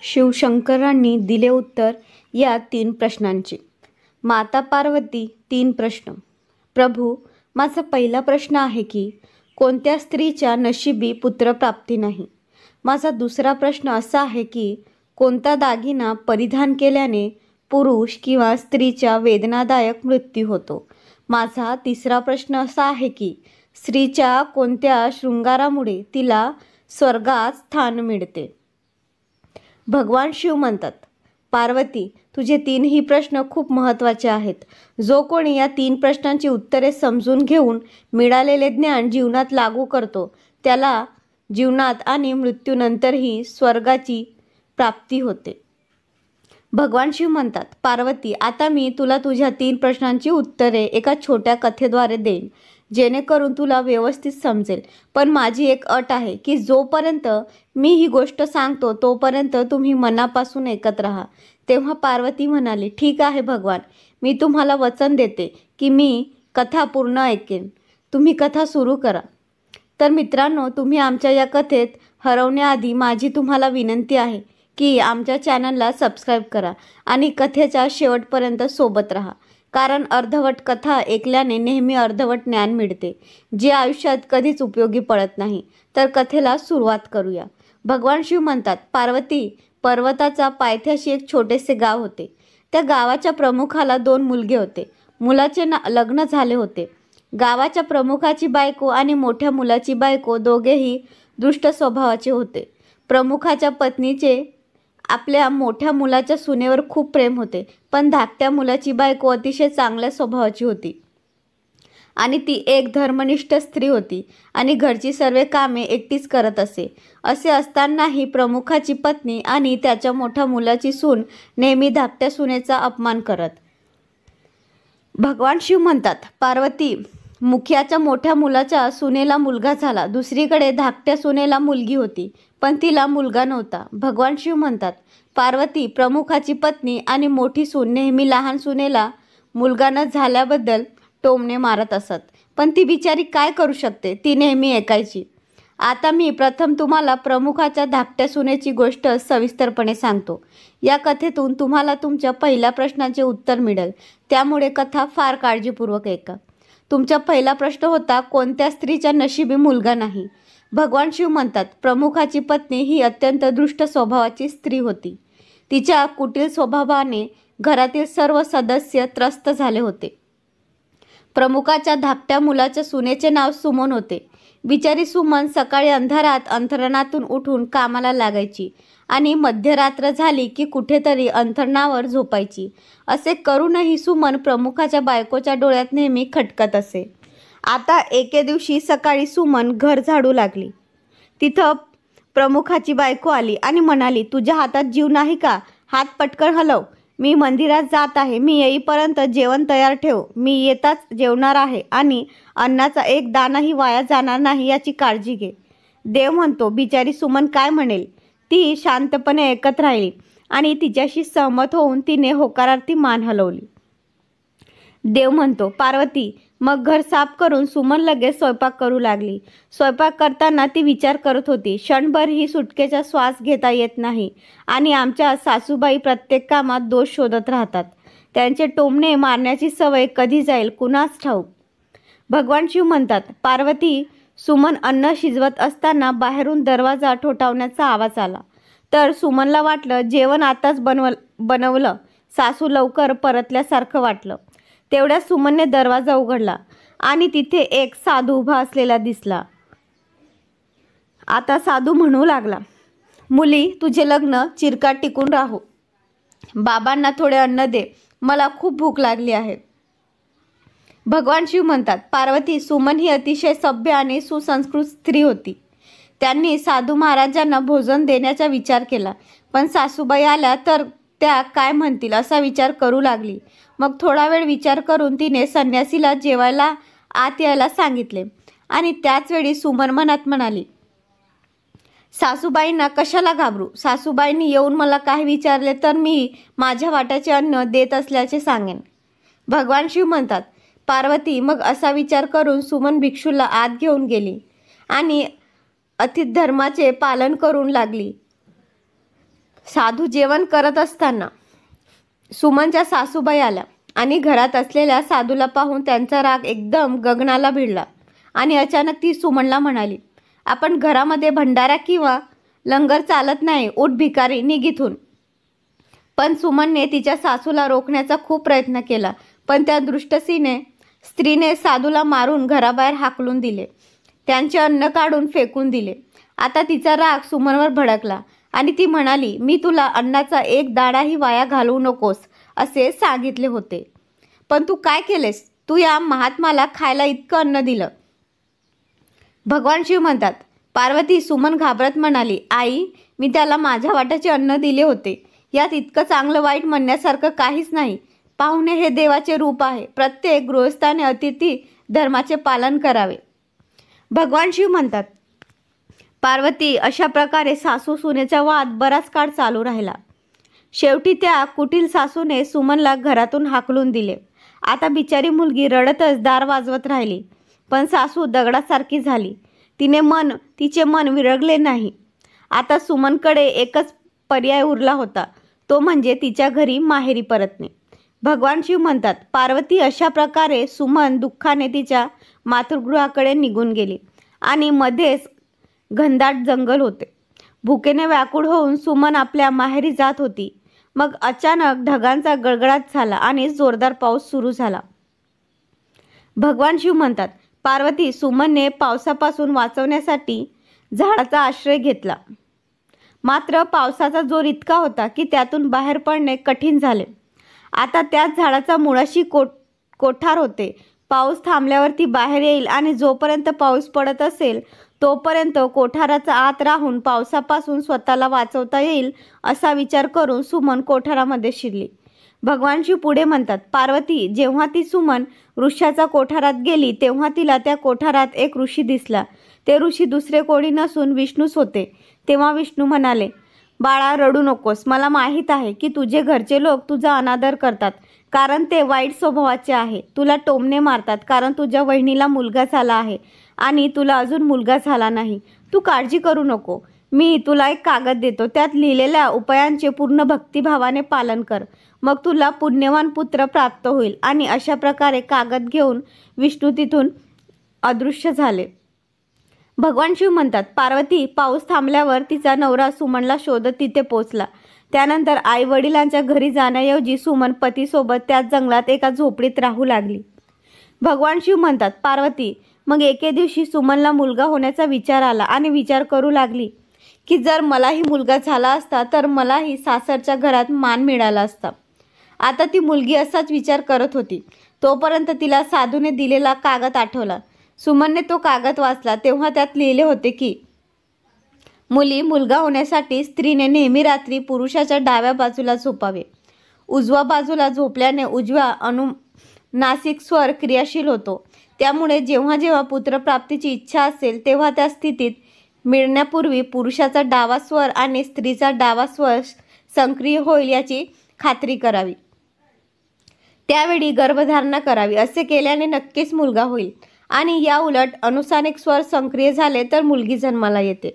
शिवशंकरांनी दिले उत्तर या 3 प्रश्नांचे. माता पार्वती 3 प्रश्न. प्रभू, माझा पहिला प्रश्न आहे की कोणत्या स्त्रीच्या नशिबी पुत्रप्राप्ती नाही. माझा दुसरा प्रश्न असा आहे की कोणता दागिना परिधान केल्याने पुरुष किंवा स्त्रीच्या वेदनादायक मृत्यू होतो. माझा तिसरा प्रश्न असा आहे की स्त्रीच्या कोणत्या शृंगारामुळे तिला स्वर्गात स्थान मिळते. भगवान शिव म्हणतात, पार्वती, तुझे 3ही प्रश्न खूप महत्त्वाचे आहेत. जो कोणी या 3 प्रश्नांची उत्तरे समजून घेऊन मिळालेले ज्ञान जीवनात लागू करतो त्याला जीवनात आणि मृत्यूनंतरही स्वर्गाची प्राप्ती होते. भगवान शिव म्हणतात, पार्वती, आता मी तुला तुझ्या 3 प्रश्नांची उत्तरे एका छोट्या कथेद्वारे देईन जेणेकरून तुला व्यवस्थित समजेल. पण माझी एक अट आहे की जोपर्यंत मी ही गोष्ट सांगतो तोपर्यंत तुम्ही मनापासून ऐकत राहा. तेव्हा पार्वती म्हणाली, ठीक आहे भगवान, मी तुम्हाला वचन देते की मी कथा पूर्ण ऐकेन. तुम्ही कथा सुरू करा. तर मित्रांनो, तुम्ही आमच्या या कथेत हरवण्याआधी माझी तुम्हाला विनंती आहे की आमच्या चॅनलला सबस्क्राईब करा आणि कथेच्या शेवटपर्यंत सोबत राहा. कारण अर्धवट कथा ऐकल्याने नेहमी अर्धवट ज्ञान मिळते जे आयुष्यात कधीच उपयोगी पडत नाही. तर कथेला सुरुवात करूया. भगवान शिव म्हणतात, पार्वती, पर्वताचा पायथ्याशी एक छोटेसे गाव होते. त्या गावाच्या प्रमुखाला 2 मुलगे होते. मुलाचे लग्न झाले होते. गावाच्या प्रमुखाची बायको आणि मोठ्या मुलाची बायको दोघेही दुष्ट स्वभावाचे होते. प्रमुखाच्या पत्नीचे आपल्या मोठ्या मुलाच्या सुनेवर खूप प्रेम होते, पण धाकट्या मुलाची बायको अतिशय चांगल्या स्वभावाची होती आणि ती एक धर्मनिष्ठ स्त्री होती आणि घरची सर्व कामे एकटीच करत असे. असे असतानाही प्रमुखाची पत्नी आणि त्याच्या मोठ्या मुलाची सून नेहमी धाकट्या सुनेचा अपमान करत. भगवान शिव म्हणतात, पार्वती, मुखियाच्या मोठ्या मुलाच्या सुनेला मुलगा झाला. दुसरीकडे धाकट्या सुनेला मुलगी होती, पण तिला मुलगा नव्हता. भगवान शिव म्हणतात, पार्वती, प्रमुखाची पत्नी आणि मोठी सून नेहमी लहान सुनेला मुलगा न झाल्याबद्दल टोमणे मारत असत, पण ती बिचारी काय करू शकते, ती नेहमी ऐकायची. आता मी प्रथम तुम्हाला प्रमुखाच्या धाकट्या सुनेची गोष्ट सविस्तरपणे सांगतो. या कथेतून तुम्हाला तुमच्या पहिल्या प्रश्नाचे उत्तर मिळेल, त्यामुळे कथा फार काळजीपूर्वक ऐका. तुमचा पहिला प्रश्न होता, कोणत्या स्त्रीच्या नशिबी मुलगा नाही. भगवान शिव म्हणतात, प्रमुखाची पत्नी ही अत्यंत दुष्ट स्वभावाची स्त्री होती. तिच्या कुटील स्वभावाने घरातील सर्व सदस्य त्रस्त झाले होते. प्रमुखाच्या धाकट्या मुलाच्या सुनेचे नाव सुमन होते. बिचारी सुमन सकाळी अंधारात अंथरुणातून उठून कामाला लागायची आणि मध्यरात्र झाली की कुठेतरी अंथरुणावर झोपायची. असे करूनही सुमन प्रमुखाच्या बायकोच्या डोळ्यात नेहमी खटकत असे. आता एके दिवशी सकाळी सुमन घर झाडू लागली. तिथं प्रमुखाची बायको आली आणि म्हणाली, तुझ्या हातात जीव नाही का? हात पटकन हलव. मी मंदिरात जात आहे. मी येईपर्यंत जेवण तयार ठेव. मी येताच जेवणार आहे आणि अन्नाचा एक दाणाही वाया जाणार नाही याची काळजी घे. देव म्हणतो, बिचारी सुमन काय म्हणेल? ती शांतपणे ऐकत राहिली आणि तिच्याशी सहमत होऊन तिने होकारार्थी मान हलवली. देव म्हणतो, पार्वती, मग घर साफ करून सुमन लगेच स्वयंपाक करू लागली. स्वयंपाक करताना ती विचार करत होती, क्षणभरही सुटकेचा श्वास घेता येत नाही आणि आमच्या सासूबाई प्रत्येक कामात दोष शोधत राहतात. त्यांचे टोमणे मारण्याची सवय कधी जाईल कुणास ठाऊक. भगवान शिव म्हणतात, पार्वती, सुमन अन्न शिजवत असताना बाहेरून दरवाजा ठोठावण्याचा आवाज आला. तर सुमनला वाटलं जेवण आताच बनवलं. सासू लवकर परतल्यासारखं वाटलं. तेवढ्या सुमनने दरवाजा उघडला आणि तिथे एक साधू उभा असलेला दिसला. आता साधू म्हणू लागला, मुली, तुझे लग्न चिरकाट टिकून राहो. बाबांना थोडे अन्न दे, मला खूप भूक लागली आहे. भगवान शिव म्हणतात, पार्वती, सुमन ही अतिशय सभ्य आणि सुसंस्कृत स्त्री होती. त्यांनी साधू महाराजांना भोजन देण्याचा विचार केला, पण सासूबाई आल्या तर त्या काय म्हणतील असा विचार करू लागली. मग थोडा वेळ विचार करून तिने संन्यासीला जेवायला आत यायला सांगितले आणि त्याच वेळी सुमन मनात म्हणाली, सासूबाईंना कशाला घाबरू? सासूबाईंनी येऊन मला काय विचारले तर मी माझ्या वाट्याचे अन्न देत असल्याचे सांगेन. भगवान शिव म्हणतात, पार्वती, मग असा विचार करून सुमन भिक्षूला आत घेऊन गेली आणि अतिथी धर्माचे पालन करून लागली. साधू जेवण करत असताना सुमनच्या सासूबाई आल्या आणि घरात असलेल्या साधूला पाहून त्यांचा राग एकदम गगनाला भिडला आणि अचानक ती सुमनला म्हणाली, आपण घरामध्ये भंडारा किंवा लंगर चालत नाही, उठ भिकारी, निघ इथून. पण सुमनने तिच्या सासूला रोखण्याचा खूप प्रयत्न केला, पण त्या दृष्टसीने स्त्रीने साधूला मारून घराबाहेर हाकलून दिले, त्यांचे अन्न काढून फेकून दिले. आता तिचा राग सुमनवर भडकला आणि ती म्हणाली, मी तुला अन्नाचा एक दाणाही वाया घालवू नकोस असे सांगितले होते, पण तू काय केलेस? तू या महात्माला खायला इतकं अन्न दिलं. भगवान शिव म्हणतात, पार्वती सुमन घाबरत म्हणाली, आई, मी त्याला माझ्या वाट्याचे अन्न दिले होते. यात इतकं चांगलं वाईट म्हणण्यासारखं काहीच नाही. पाहुणे हे देवाचे रूप आहे. प्रत्येक गृहस्थाने अतिथी धर्माचे पालन करावे. भगवान शिव म्हणतात, पार्वती, अशा प्रकारे सासू सुनेचा वाद बराच काळ चालू राहिला. शेवटी त्या कुटील सासूने सुमनला घरातून हाकलून दिले. आता बिचारी मुलगी रडतच दार वाजवत राहिली, पण सासू दगडासारखी झाली. तिचे मन विरगले नाही. आता सुमनकडे एकच पर्याय उरला होता, तो म्हणजे तिच्या घरी माहेरी परतणे. भगवान शिव म्हणतात, पार्वती, अशा प्रकारे सुमन दुःखाने तिच्या मातृगृहाकडे निघून गेली आणि मध्येच घनदाट जंगल होते. भुकेने व्याकुळ होऊन सुमन आपल्या माहेरी जात होती. मग अचानक ढगांचा गडगडाट झाला आणि जोरदार पाऊस सुरू झाला. भगवान शिव म्हणतात, पार्वती, सुमनने पावसापासून वाचवण्यासाठी झाडाचा आश्रय घेतला. मात्र पावसाचा जोर इतका होता की त्यातून बाहेर पडणे कठीण झाले. आता त्याच झाडाचा मुळाशी कोठार होते. पाऊस थांबल्यावर ती बाहेर येईल आणि जोपर्यंत पाऊस पडत असेल तोपर्यंत कोठाराचा आत राहून पावसापासून स्वतःला वाचवता येईल असा विचार करून सुमन कोठारामध्ये शिरली. भगवान शिव पुढे म्हणतात, पार्वती, जेव्हा ती सुमन ऋषाच्या कोठारात गेली तेव्हा तिला त्या कोठारात एक ऋषी दिसला. ते ऋषी दुसरे कोणी नसून विष्णूच होते. तेव्हा विष्णू म्हणाले, बाळा, रडू नकोस. मला माहीत आहे की तुझे घरचे लोक तुझा अनादर करतात कारण ते वाईट स्वभावाचे आहे. तुला टोमणे मारतात कारण तुझ्या वहिनीला मुलगा झाला आहे आणि तुला अजून मुलगा झाला नाही. तू काळजी करू नको. मी तुला एक कागद देतो. त्यात लिहिलेल्या उपायांचे पूर्ण भक्तिभावाने पालन कर. मग तुला पुण्यवान पुत्र प्राप्त होईल. आणि अशा प्रकारे कागद घेऊन विष्णू तिथून अदृश्य झाले. भगवान शिव म्हणतात, पार्वती, पाऊस थांबल्यावर तिचा नवरा सुमनला शोधत तिथे पोचला. त्यानंतर आई वडिलांच्या घरी जाण्याऐवजी सुमन पतीसोबत त्याच जंगलात एका झोपडीत राहू लागली. भगवान शिव म्हणतात, पार्वती, मग एके दिवशी सुमनला मुलगा होण्याचा विचार आला आणि विचार करू लागली की जर मलाही मुलगा झाला असता तर मलाही सासरच्या घरात मान मिळाला असता. आता ती मुलगी असाच विचार करत होती. तोपर्यंत तिला साधूने दिलेला कागद आठवला. सुमनने तो कागद वाचला तेव्हा त्यात लिहिले होते की मुलगा होण्यासाठी स्त्रीने नेहमी रात्री पुरुषाच्या डाव्या बाजूला झोपावे. उजव्या बाजूला झोपल्याने उजव्या अनुनासिक स्वर क्रियाशील होतो. त्यामुळे जेव्हा जेव्हा पुत्रप्राप्तीची इच्छा असेल तेव्हा त्या स्थितीत मिळण्यापूर्वी पुरुषाचा डावा स्वर आणि स्त्रीचा डावा स्वर सक्रिय होईल याची खात्री करावी. त्यावेळी गर्भधारणा करावी. असे केल्याने नक्कीच मुलगा होईल आणि या उलट अनुसानिक स्वर सक्रिय झाले तर मुलगी जन्माला येते.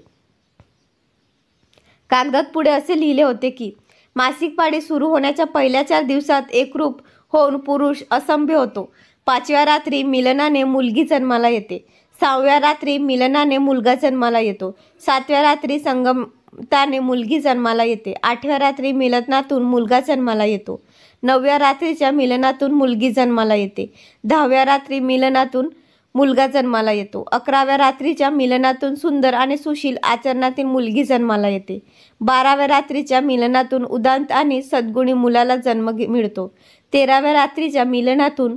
कागदात पुढे असे लिहिले होते की मासिक पाळी सुरू होण्याच्या पहिल्या 4 दिवसात एकरूप होऊन पुरुष असंभ्य होतो. 5व्या रात्री मिलनाने मुलगी जन्माला येते. 6व्या रात्री मिलनाने मुलगा जन्माला येतो. 7व्या रात्री संगमताने मुलगी जन्माला येते. 8व्या रात्री मिलनातून मुलगा जन्माला येतो. 9व्या रात्रीच्या मिलनातून मुलगी जन्माला येते. 10व्या रात्री मिलनातून मुलगा जन्माला येतो. 11व्या रात्रीच्या मिलनातून सुंदर आणि सुशील आचरणातील मुलगी जन्माला येते. 12व्या रात्रीच्या मिलनातून उदांत आणि सद्गुणी मुलाला जन्म मिळतो. 13व्या रात्रीच्या मिलनातून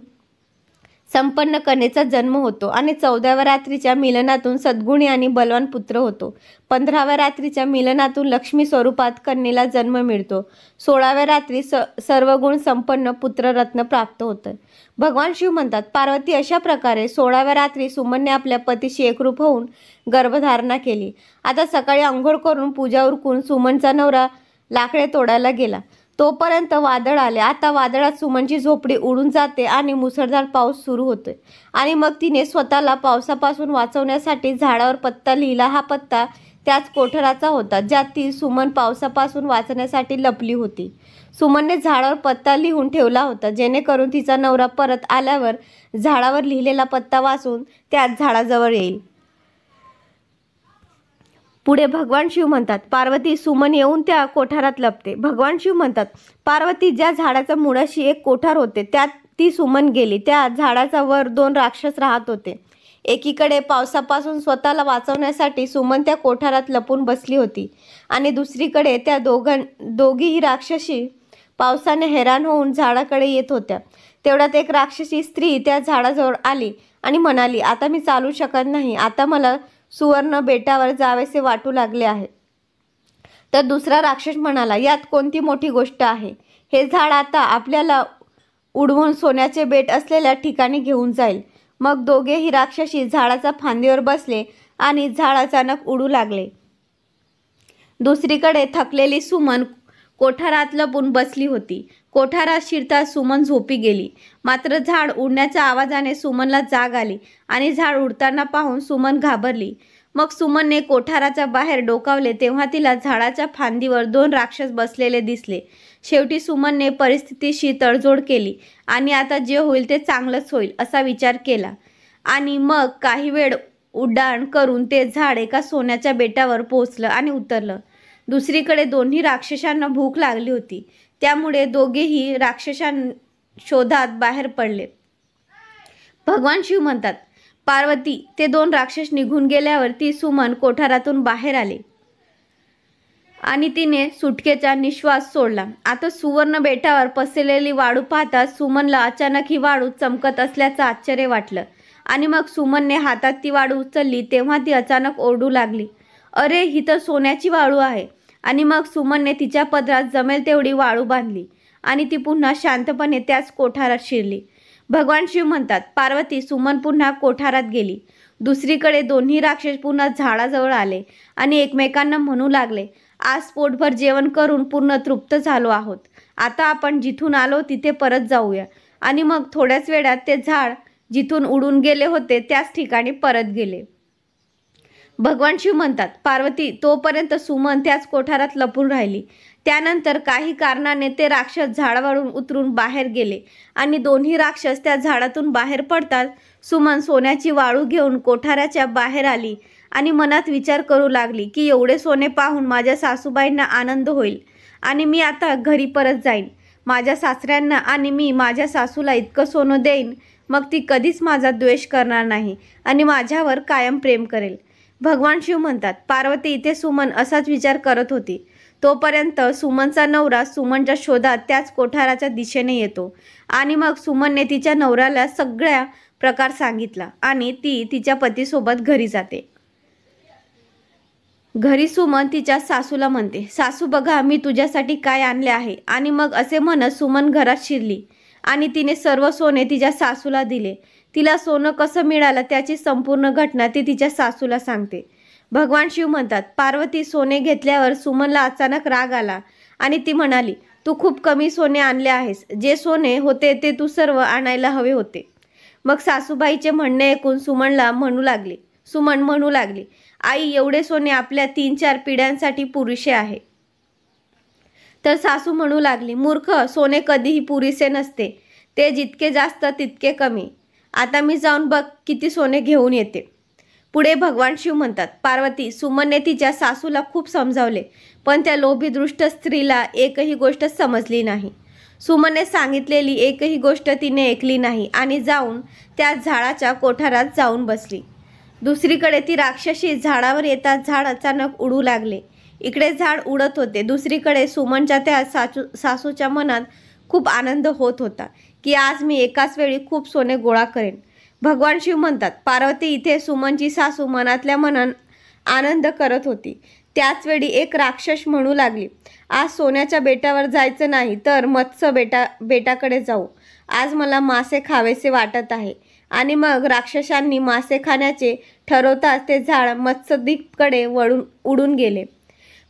संपन्न कन्येचा जन्म होतो आणि 14व्या रात्रीच्या मिलनातून सद्गुणी आणि बलवान पुत्र होतो. 15व्या रात्रीच्या मिलनातून लक्ष्मी स्वरूपात कन्येला जन्म मिळतो. 16व्या रात्री सर्व गुण संपन्न पुत्ररत्न प्राप्त होतं. भगवान शिव म्हणतात, पार्वती, अशा प्रकारे 16व्या रात्री सुमनने आपल्या पतीशी एकरूप होऊन गर्भधारणा केली. आता सकाळी अंघोळ करून पूजा उरकून सुमनचा नवरा लाकडे तोडायला गेला. तोपर्यंत वादळ आले. आता वादळात सुमनची झोपडी उडून जाते आणि मुसळधार पाऊस सुरू होतोय. आणि मग तिने स्वतःला पावसापासून वाचवण्यासाठी झाडावर पत्ता लिहिला. हा पत्ता त्याच कोठाराचा होता ज्यात ती सुमन पावसापासून वाचण्यासाठी लपली होती. सुमनने झाडावर पत्ता लिहून ठेवला होता जेणेकरून तिचा नवरा परत आल्यावर झाडावर लिहिलेला पत्ता वाचून त्याच झाडाजवळ येईल. पुढे भगवान शिव म्हणतात, पार्वती सुमन येऊन त्या कोठारात लपते. भगवान शिव म्हणतात, पार्वती ज्या झाडाच्या मुळाशी एक कोठार होते त्यात ती सुमन गेली. त्या झाडाच्या वर 2 राक्षस राहत होते. एकीकडे पावसापासून स्वतःला वाचवण्यासाठी सुमन त्या कोठारात लपून बसली होती आणि दुसरीकडे त्या दोघीही राक्षसी पावसाने हैराण होऊन झाडाकडे येत होत्या. तेवढ्यात एक राक्षसी स्त्री त्या झाडाजवळ आली आणि म्हणाली, आता मी चालू शकत नाही. आता मला सुवर्ण बेटावर जावेसे वाटू लागले आहे. तर दुसरा राक्षस म्हणाला, यात कोणती मोठी गोष्ट आहे. हे झाड आता आपल्याला उडवून सोन्याचे बेट असलेल्या ठिकाणी घेऊन जाईल. मग दोघेही राक्षसी झाडाच्या फांदीवर बसले आणि झाड अचानक उडू लागले. दुसरीकडे थकलेली सुमन कोठारात लपून बसली होती. कोठारात शिरताच सुमन झोपी गेली. मात्र झाड उडण्याच्या आवाजाने सुमनला जाग आली आणि झाड उडताना पाहून सुमन घाबरली. मग सुमनने कोठाराच्या बाहेर डोकावले तेव्हा तिला झाडाच्या फांदीवर 2 राक्षस बसलेले दिसले. शेवटी सुमनने परिस्थितीशी तडजोड केली आणि आता जे होईल ते चांगलंच होईल असा विचार केला. आणि मग काही वेळ उड्डाण करून ते झाड एका सोन्याच्या बेटावर पोहोचलं आणि उतरलं. दुसरीकडे दोन्ही राक्षसांना भूक लागली होती. त्यामुळे दोघेही राक्षसां शोधात बाहेर पडले. भगवान शिव म्हणतात, पार्वती ते 2 राक्षस निघून गेल्यावर ती सुमन कोठारातून बाहेर आली आणि तिने सुटकेचा निश्वास सोडला. आता सुवर्ण बेटावर पसरलेली वाळू पाहता सुमनला अचानक ही वाळू चमकत असल्याचं आश्चर्य वाटलं. आणि मग सुमनने हातात ती वाळू उचलली तेव्हा ती अचानक ओरडू लागली, अरे ही तर सोन्याची वाळू आहे. आणि मग सुमनने तिच्या पदरात जमेल तेवढी वाळू बांधली आणि ती पुन्हा शांतपणे त्याच कोठारात शिरली. भगवान शिव म्हणतात, पार्वती सुमन पुन्हा कोठारात गेली. दुसरीकडे दोन्ही राक्षस पुन्हा झाडाजवळ आले आणि एकमेकांना म्हणू लागले, आज पोटभर जेवण करून पूर्ण तृप्त झालो आहोत. आता आपण जिथून आलो तिथे परत जाऊया. आणि मग थोड्याच वेळात ते झाड जिथून उडून गेले होते त्याच ठिकाणी परत गेले. भगवान शिव म्हणतात, पार्वती तोपर्यंत सुमन त्याच कोठारात लपून राहिली. त्यानंतर काही कारणाने ते राक्षस झाडावरून उतरून बाहेर गेले आणि दोन्ही राक्षस त्या झाडातून बाहेर पडतात सुमन सोन्याची वाळू घेऊन कोठाराच्या बाहेर आली आणि मनात विचार करू लागली की एवढे सोने पाहून माझ्या सासूबाईंना आनंद होईल आणि मी आता घरी परत जाईन. माझ्या सासऱ्यांना आणि मी माझ्या सासूला इतकं सोनं देईन मग ती कधीच माझा द्वेष करणार नाही आणि माझ्यावर कायम प्रेम करेल. भगवान शिव म्हणतात, पार्वती इथे सुमन असाच विचार करत होती. तोपर्यंत सुमनचा नवरा सुमनच्या शोधात त्याच कोठाराच्या दिशेने येतो आणि मग सुमनने तिच्या नवऱ्याला सगळ्या प्रकार सांगितला आणि ती तिच्या पतीसोबत घरी जाते. घरी सुमन तिच्या सासूला म्हणते, सासू बघा मी तुझ्यासाठी काय आणले आहे. आणि मग असे म्हणत सुमन घरात शिरली आणि तिने सर्व सोने तिच्या सासूला दिले. तिला सोनं कसं मिळालं त्याची संपूर्ण घटना ती तिच्या सासूला सांगते. भगवान शिव म्हणतात, पार्वती सोने घेतल्यावर सुमनला अचानक राग आला आणि ती म्हणाली, तू खूप कमी सोने आणले आहेस. जे सोने होते ते तू सर्व आणायला हवे होते. मग सासूबाईचे म्हणणे ऐकून सुमन म्हणू लागली, आई एवढे सोने आपल्या 3-4 पिढ्यांसाठी पुरेसे आहे. तर सासू म्हणू लागली, मूर्ख, सोने कधीही पुरेसे नसते. ते जितके जास्त तितके कमी. आता मी जाऊन बघ किती सोने घेऊन येते. पुढे भगवान शिव म्हणतात, पार्वती सुमनने तिच्या सासूला खूप समजावले पण त्या लोभीदृष्ट स्त्रीला एकही गोष्ट समजली नाही. सुमनने सांगितलेली एकही गोष्ट तिने ऐकली नाही आणि जाऊन त्या झाडाच्या कोठारात जाऊन बसली. दुसरीकडे ती राक्षसी झाडावर येताच झाड अचानक उडू लागले. इकडे झाड उडत होते. दुसरीकडे सुमनच्या त्या सासूच्या मनात खूप आनंद होत होता की आज मी एकाच वेळी खूप सोने गोळा करेन. भगवान शिव म्हणतात, पार्वती इथे सुमनची सासू मनातल्या मनात आनंद करत होती. त्याचवेळी एक राक्षस म्हणू लागली, आज सोन्याच्या बेटावर जायचं नाही तर मत्स्य बेटाकडे जाऊ. आज मला मासे खावेसे वाटत आहे. आणि मग राक्षसांनी मासे खाण्याचे ठरवताच ते झाड मत्स्यद्वीपकडे उडून गेले.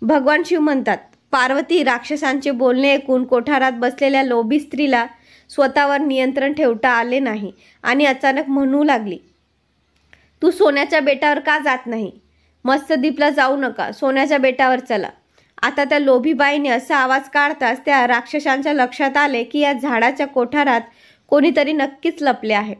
भगवान शिव म्हणतात, पार्वती राक्षसांचे बोलणे ऐकून कोठारात बसलेल्या लोभी स्त्रीला स्वतःवर नियंत्रण ठेवता आले नाही आणि अचानक म्हणू लागली, तू सोन्याच्या बेटावर का जात नाही? मत्स्यद्वीपला जाऊ नका, सोन्याच्या बेटावर चला. आता त्या लोभी बाईने असा आवाज काढताच त्या राक्षसांच्या लक्षात आले की या झाडाच्या कोठारात कोणीतरी नक्कीच लपले आहे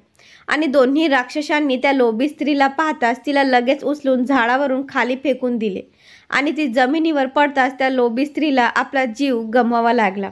आणि दोन्ही राक्षसांनी त्या लोभी स्त्रीला पाहताच तिला लगेच उचलून झाडावरून खाली फेकून दिले आणि ती जमिनीवर पडताच त्या लोभी स्त्रीला आपला जीव गमवावा लागला.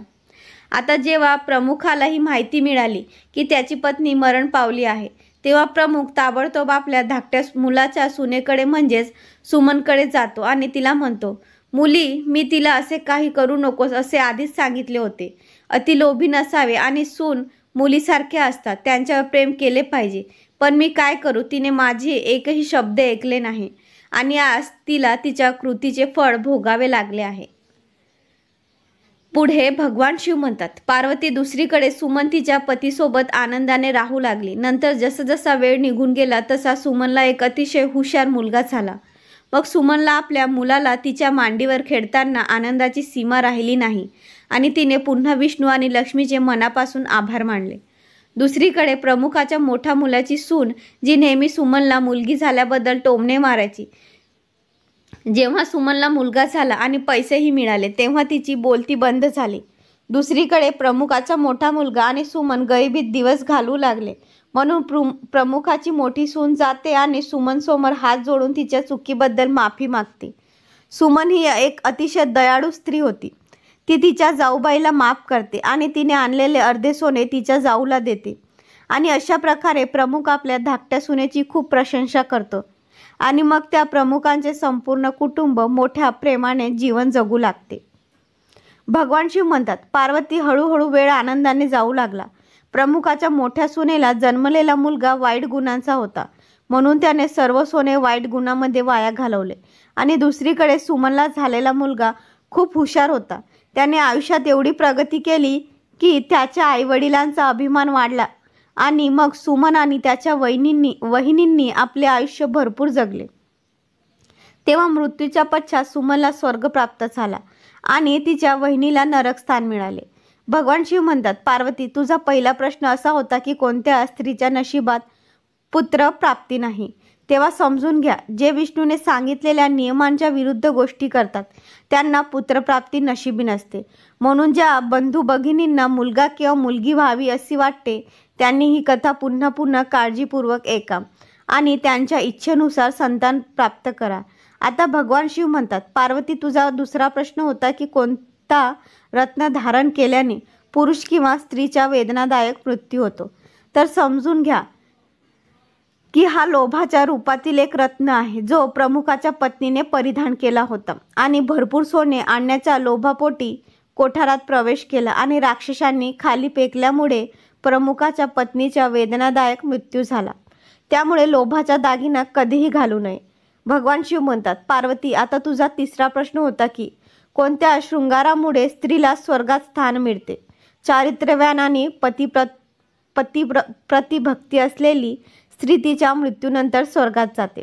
आता जेव्हा प्रमुखाला ही माहिती मिळाली की त्याची पत्नी मरण पावली आहे, तेव्हा प्रमुख ताबडतोब आपल्या धाकट्या मुलाच्या सुनेकडे म्हणजेच सुमनकडे जातो आणि तिला म्हणतो, मुली, मी तिला असे काही करू नकोस असे आधीच सांगितले होते. अतिलोभी नसावे आणि सून मुलीसारखे असतात, त्यांच्यावर प्रेम केले पाहिजे. पण मी काय करू, तिने माझे एकही शब्द ऐकले नाही आणि आज तिला तिच्या कृतीचे फळ भोगावे लागले आहे. पुढे भगवान शिव म्हणतात, पार्वती दुसरीकडे सुमन तिच्या पतीसोबत आनंदाने राहू लागली. नंतर जसा वेळ निघून गेला तसा सुमनला एक अतिशय हुशार मुलगा झाला. मग सुमनला आपल्या मुलाला तिच्या मांडीवर खेळताना आनंदाची सीमा राहिली नाही आणि तिने पुन्हा विष्णू आणि लक्ष्मीचे मनापासून आभार मानले. दुसरीकडे प्रमुखाच्या मोठ्या मुलाची सून, जी नेहमी सुमनला मुलगी झाल्याबद्दल टोमणे मारायची, जेव्हा सुमनला मुलगा झाला आणि पैसेही मिळाले तेव्हा तिची बोलती बंद झाली. दुसरीकडे प्रमुखाचा मोठा मुलगा आणि सुमन गरिबीत दिवस घालवू लागले. म्हणून प्रमुखाची मोठी सून जाते आणि सुमनसमोर हात जोडून तिच्या चुकीबद्दल माफी मागते. सुमन ही एक अतिशय दयाळू स्त्री होती. ती तिच्या जाऊबाईला माफ करते आणि तिने आणलेले अर्धे सोने तिच्या जाऊला देते आणि अशा प्रकारे प्रमुख आपल्या धाकट्या सुनेची खूप प्रशंसा करतो आणि मग त्या प्रमुखांचे संपूर्ण कुटुंब मोठ्या प्रेमाने जीवन जगू लागते. भगवान शिव म्हणतात, पार्वती हळूहळू वेळ आनंदाने जाऊ लागला. प्रमुखाच्या मोठ्या सुनेला जन्मलेला मुलगा वाईट गुणांचा होता, म्हणून त्याने सर्व सोने वाईट गुणामध्ये वाया घालवले. आणि दुसरीकडे सुमनला झालेला मुलगा खूप हुशार होता. त्याने आयुष्यात एवढी प्रगती केली की त्याच्या आईवडिलांचा अभिमान वाढला आणि मग सुमन आणि त्याच्या वहिनींनी आपले आयुष्य भरपूर जगले. तेव्हा मृत्यूच्या पश्चात सुमनला स्वर्ग प्राप्त झाला आणि तिच्या वहिनीला नरकस्थान मिळाले. भगवान शिव म्हणतात, पार्वती, तुझा पहिला प्रश्न असा होता की कोणत्या स्त्रीच्या नशिबात पुत्र प्राप्ती नाही. तेव्हा समजून घ्या, जे विष्णूने सांगितलेल्या नियमांच्या विरुद्ध गोष्टी करतात त्यांना पुत्रप्राप्ती नशिबी नसते. म्हणून ज्या बंधू भगिनींना मुलगा किंवा मुलगी व्हावी अशी वाटते त्यांनी ही कथा पुन्हा पुन्हा काळजीपूर्वक ऐका आणि त्यांच्या इच्छेनुसार संतान प्राप्त करा. आता भगवान शिव म्हणतात, पार्वती, तुझा दुसरा प्रश्न होता की कोणता रत्न धारण केल्याने पुरुष किंवा स्त्रीचा वेदनादायक मृत्यू होतो. तर समजून घ्या की हा लोभाच्या रूपातील एक रत्न आहे जो प्रमुखाच्या पत्नीने परिधान केला होता आणि भरपूर सोने आणण्याच्या लोभापोटी कोठारात प्रवेश केला आणि राक्षसांनी खाली फेकल्यामुळे प्रमुखाच्या पत्नीचा वेदनादायक मृत्यू झाला. त्यामुळे लोभाचा दागिना कधीही घालू नये. भगवान शिव म्हणतात, पार्वती, आता तुझा तिसरा प्रश्न होता की कोणत्या शृंगारामुळे स्त्रीला स्वर्गात स्थान मिळते. चारित्र्यवान आणि प्रतिभक्ती असलेली स्त्री तिच्या मृत्यूनंतर स्वर्गात जाते.